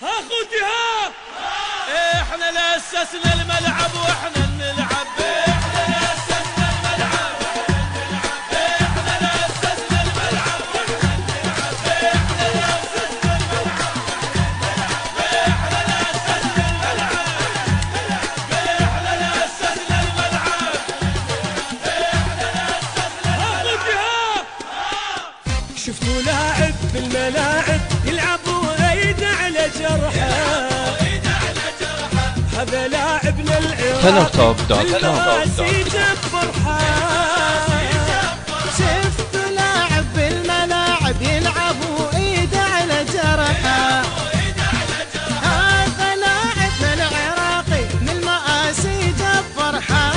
اخوتي ها، احنا اللي اسسنا الملعب واحنا نلعب، احنا اللي اسسنا الملعب احنا اللي اسسنا الملعب واحنا نلعب، احنا اللي اسسنا الملعب احنا اللي اسسنا الملعب احنا اللي اسسنا الملعب اخوتي ها. شفتوا لاعب بالملاعب يلعب وايد على جرحه، هذا لاعبنا العراقي بالمآسي جاب فرحة. شفتوا لاعب بالملاعب يلعب وايده على جرحه، هذا لاعبنا العراقي من المآسي جاب فرحة.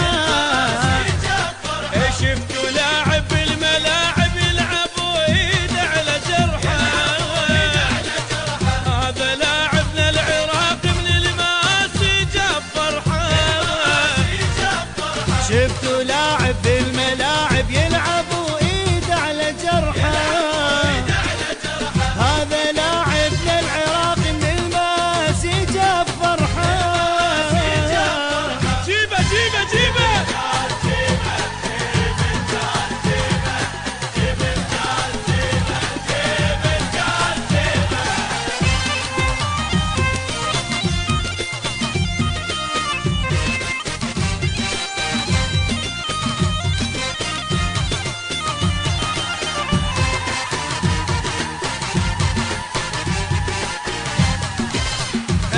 شفتوا لاعب بالملاعب يلعب وايده على جرحه، هذا لاعبنا العراقي من المآسي جاب فرحة. شفتوا لاعب بالملاعب يلعب وايده على جرحه، هذا لاعبنا العراقي من المآسي جاب فرحة. جيبه جيبه جيبه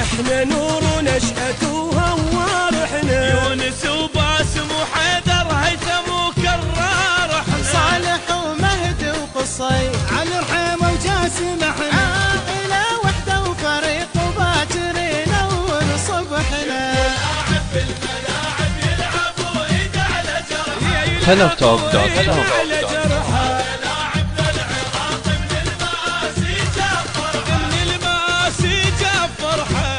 احنا نور نشأته وهوار، احنا يونس وباسم وحيدر هيثم وكرار، احنا صالح ومهدي وقصي علي رحيمه وجاسم، احنا عائله وحده وفريق وباكرين اول صبحنا. لاعب بالملاعب يلعب وايده على جرحه، TennorTalk.com. لاعبنا العراقي من المآسي جاب فرحة، من المآسي جاب فرحة.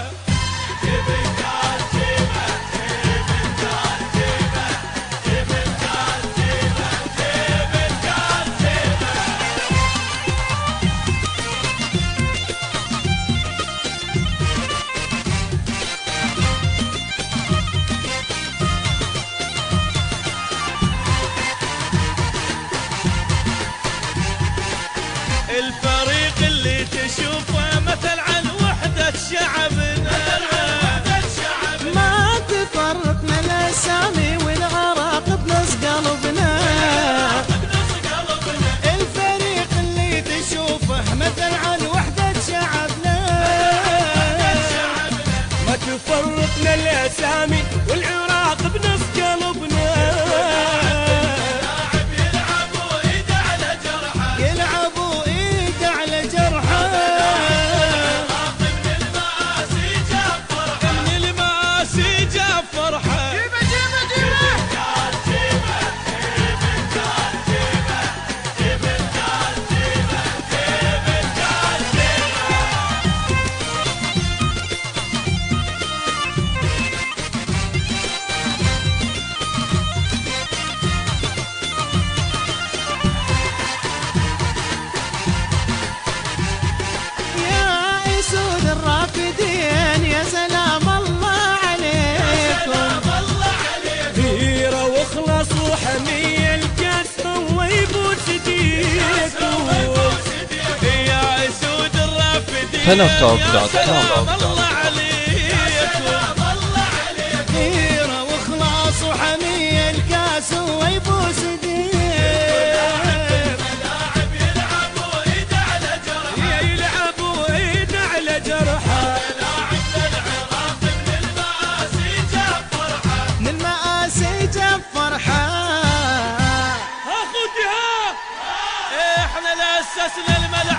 الفريق اللي تشوفه مثل عن وحدة شعبنا، ما تفرقنا الاسامي والعراق بنص قلبنا. الفريق اللي تشوفه مثل عن وحدة شعبنا، ما تفرقنا الأسامي والعراق بنص قلبنا. يلعب وايده على جرحه، من المآسي جاب فرحة. يا اسود الرافدين يا سلام الله عليكم. غيرة واخلص وحمية الكسر ويبوس ايديكم، يا اسود الرافدين TennorTalk.com. الله عليكم. غيره واخلاص وحمية الكاس ويبوس ايديه. يلعب وايده على جرحه، من المآسي جاب فرحة. اخوتي ها، احنا اللي اسسنا الملعب